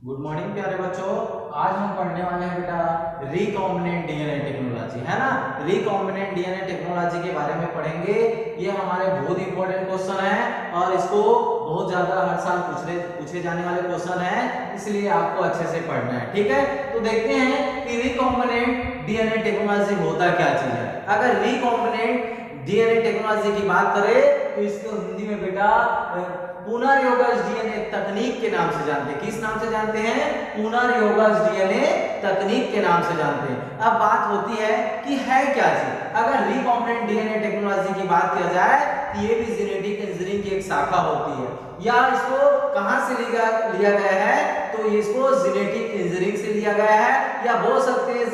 Good morning प्यारे बच्चों। आज हम पढ़ने वाले हैं बेटा रिकॉम्बिनेंट डीएनए टेक्नोलॉजी, है ना। रिकॉम्बिनेंट डीएनए टेक्नोलॉजी के बारे में पढ़ेंगे। ये हमारे बहुत इंपॉर्टेंट क्वेश्चन है और इसको बहुत ज्यादा हर साल पूछे जाने वाले क्वेश्चन है, इसलिए आपको अच्छे से पढ़ना है, ठीक है। तो देखते हैं कि रिकॉम्बिनेंट डीएनए टेक्नोलॉजी होता क्या चीज है। अगर रिकॉम्बिनेंट डीएनए टेक्नोलॉजी की बात करें तो इसको हिंदी में बेटा पुनर्योगज डीएनए तकनीक के नाम से जानते हैं। किस नाम से जानते हैं? पुनर्योगज डीएनए तकनीक के नाम से जानते हैं। अब बात होती है कि है क्या चीज। अगर रिकॉम्बिनेंट डीएनए टेक्नोलॉजी की बात किया जाए तो ये भी जेनेटिक इंजीनियरिंग की एक शाखा होती है, या इसको कहां से लिया गया है तो इसको जेनेटिक इंजीनियरिंग से लिया गया है, या बोल सकते हैं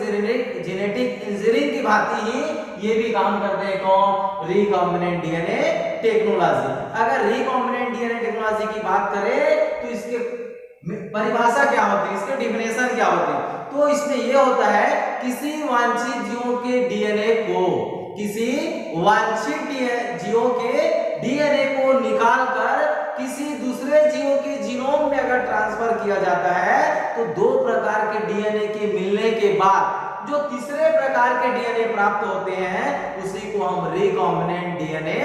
जेनेटिक इंजीनियरिंग की भांति ही ये भी काम करते हैं। कौन? Recombinant DNA technology. अगर रिकॉम्बिनेंट डीएनए टेक्नोलॉजी की बात करें तो इसके परिभाषा क्या होती है, इसके डिफिनेशन क्या होती है? तो इसमें यह होता है किसी वांछित जीवों के डीएनए को, किसी वांछित जीवों के डीएनए को निकालकर किसी दूसरे जीवों के जीनोम में अगर ट्रांसफर किया जाता है तो दो प्रकार के डीएनए के मिलने के बाद जो तीसरे प्रकार के डीएनए प्राप्त होते हैं उसी को हम रिकॉम्बिनेंट डीएनए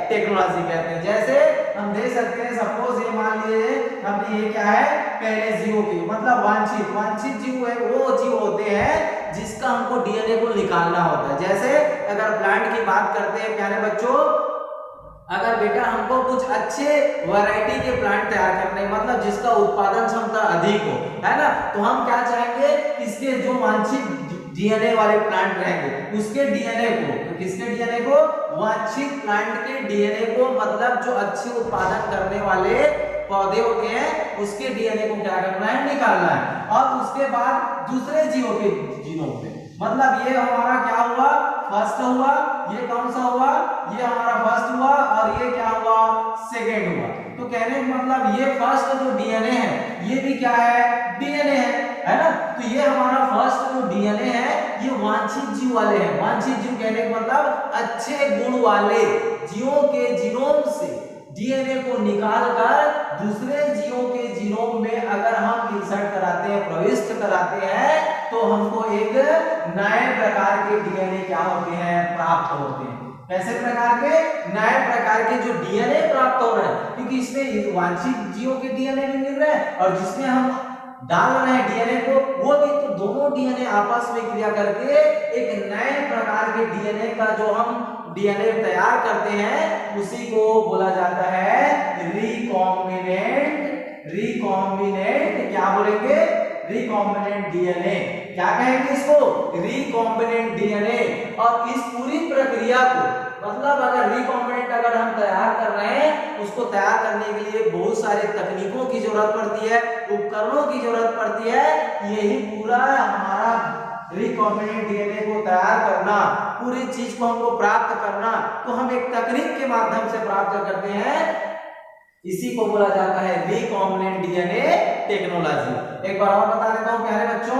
टेक्नोलॉजी कहते हैं। जैसे हम देख सकते हैं, सपोज ये मान लीजिए अब ये क्या है, पहले जीवों की मतलब वांछित जीव है वो जीव होते हैं जिसका हमको डीएनए को निकालना होता है। जैसे अगर प्लांट की बात करते हैं प्यारे बच्चों, अगर बेटा हमको कुछ अच्छे वैरायटी के प्लांट तैयार करने, मतलब जिसका उत्पादन क्षमता अधिक हो, है ना, तो हम क्या चाहेंगे, इसके जो वांछित डीएनए वाले प्लांट रहेंगे उसके डीएनए को, किसके डीएनए को? वांछित प्लांट के डीएनए को, मतलब जो अच्छे उत्पादन करने वाले पौधे होते हैं उसके डीएनए को क्या करना है? निकालना है। और उसके बाद दूसरे जीवों के जीनोम में, मतलब ये हमारा क्या हुआ? फर्स्ट हुआ। ये कौन सा हुआ? ये हमारा फर्स्ट हुआ और ये क्या हुआ? सेकेंड हुआ। तो कहने का मतलब ये फर्स्ट जो डीएनए है ये भी क्या है? डीएनए है ना। तो ये हमारा फर्स्ट जो डीएनए है ये वांछित जीव वाले हैं। वांछित जीव कहने का मतलब अच्छे गुण वाले जीवों के जीनोम से डीएनए को निकालकर दूसरे जीवों के जीनोम में अगर हम इंसर्ट कराते हैं, प्रविष्ट कराते हैं, तो हमको एक नए प्रकार के डीएनए क्या होते हैं? प्राप्त होते हैं। कैसे प्रकार के? नए प्रकार के जो डीएनए प्राप्त हो रहे हैं, क्योंकि इसमें वांछित जीवों के डीएनए भी मिल रहे हैं और जिसमें हम डाल रहे हैं डीएनए को वो भी, तो दोनों डीएनए आपस में क्रिया करके एक नए प्रकार के डीएनए का जो हम डीएनए तैयार करते हैं उसी को बोला जाता है रिकॉम्बिनेंट क्या बोलेंगे? Recombinant DNA. क्या कहेंगे इसको? Recombinant DNA. और इस पूरी प्रक्रिया को, मतलब अगर रिकॉम्बिनेंट अगर हम तैयार कर रहे हैं, उसको तैयार करने के लिए बहुत सारे तकनीकों की जरूरत पड़ती है, उपकरणों की जरूरत पड़ती है। यही पूरा हमारा रिकॉम्बिनेंट डीएनए को तैयार करना, पूरी चीज को हमको प्राप्त करना, तो हम एक तकनीक के माध्यम से प्राप्त करते हैं। इसी को बोला जाता है रिकॉम्बिनेंट डीएनए टेक्नोलॉजी। एक बार और बता देता हूं प्यारे बच्चों,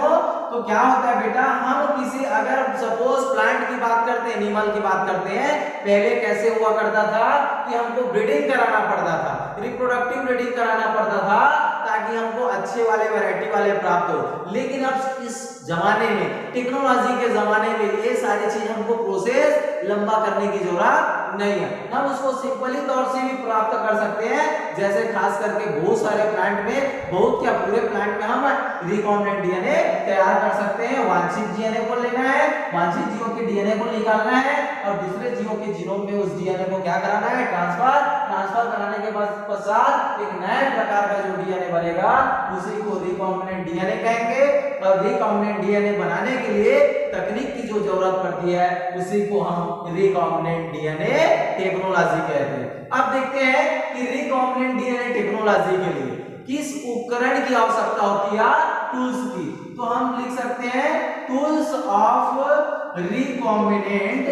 तो क्या होता है बेटा, हम किसी, अगर सपोज प्लांट की बात करते हैं, एनिमल की बात करते हैं, पहले कैसे हुआ करता था कि हमको ब्रीडिंग कराना पड़ता था, रिप्रोडक्टिव ब्रीडिंग कराना पड़ता था ताकि हमको अच्छे वाले वैरायटी वाले प्राप्त हो। लेकिन अब इस जमाने में, टेक्नोलॉजी के जमाने में, ये सारी चीज हमको प्रोसेस लंबा करने की जरूरत नहीं है। हम उसको सिंपली तौर से भी प्राप्त कर सकते हैं। जैसे खास करके बहुत सारे प्लांट में, बहुत क्या पूरे प्लांट में हम रिकॉम्बिनेंट डीएनए तैयार कर सकते हैं। वांछित डीएनए को लेना है, वांछित जीवों के डीएनए को निकालना है और दूसरे जीवों के जीनोम में उस डीएनए को क्या कराना है? ट्रांसफर कराने के पश्चात एक नए प्रकार का जो डीएनए बनेगा उसी को रिकॉम्बिनेंट डीएनए कहेंगे। और रिकॉम्बिनेंट डीएनए बनाने के लिए तकनीक की जो जरूरत पड़ती है उसी को हम रिकॉम्बिनेंट डीएनए टेक्नोलॉजी कहते हैं। अब देखते हैं कि रिकॉम्बिनेंट डीएनए टेक्नोलॉजी के लिए किस उपकरण की आवश्यकता होती है? टूल्स की। तो हम लिख सकते हैं tools of recombinant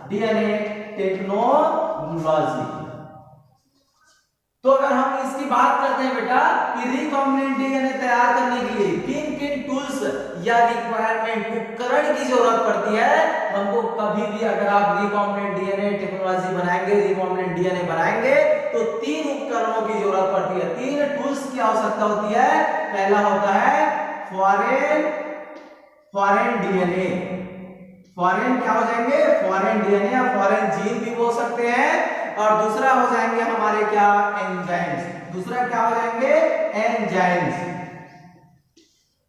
DNA technology. तो अगर हम इसकी बात करते हैं बेटा कि रिकॉम्बिनेंट डीएनए तैयार करने के लिए किन किन टूल्स या रिक्वायरमेंट, उपकरण की जरूरत पड़ती है, हमको कभी कभी भी अगर आप रिकॉम्बिनेंट डीएनए टेक्नोलॉजी बनाएंगे, रिकॉम्बिनेंट डीएनए बनाएंगे तो 3 उपकरणों की जरूरत पड़ती है, 3 टूल्स की आवश्यकता होती है। पहला होता है फॉरेन डीएनए, फॉरेन क्या हो जाएंगे, फॉरेन डीएनए या फॉरेन जीन भी बोल सकते हैं। और दूसरा हो जाएंगे हमारे क्या, एंजाइम्स, दूसरा क्या हो जाएंगे, एंजाइम्स।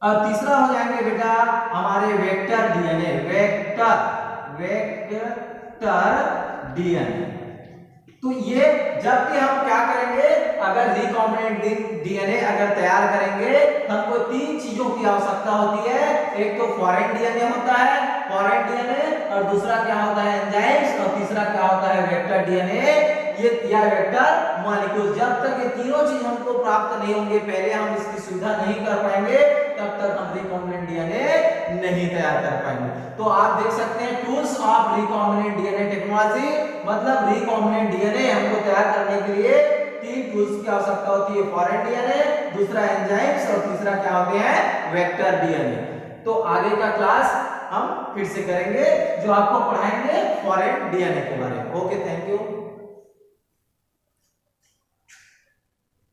और तीसरा हो जाएंगे बेटा हमारे वेक्टर डीएनए, वेक्टर डीएनए। तो ये जब भी हम क्या करेंगे, अगर रिकॉम्बिनेंट डीएनए अगर तैयार करेंगे, हमको 3 चीजों की आवश्यकता होती है। एक तो फॉरेन डीएनए होता है, फॉरेन डीएनए, और दूसरा क्या होता है, एंजाइम्स, और तीसरा क्या होता है, वेक्टर डीएनए, ये या वेक्टर मॉलिक्यूल। जब तक ये तीनों चीज हमको प्राप्त नहीं होंगे, पहले हम इसकी सुविधा नहीं कर पाएंगे, तब तक हम रिकॉम्बिनेंट डीएनए नहीं तैयार कर पाएंगे। तो आप देख सकते हैं tools of recombinant DNA technology, मतलब रिकॉम्बिनेंट डीएनए हमको तैयार करने के लिए 3 टूल्स की आवश्यकता होती है, फॉरेन डीएनए, दूसरा एंजाइम्स, और तीसरा क्या होते हैं, वेक्टर डीएनए। तो आगे का क्लास हम फिर से करेंगे, जो आपको पढ़ाएंगे फॉरेन डीएनए के बारे में। Okay, thank you.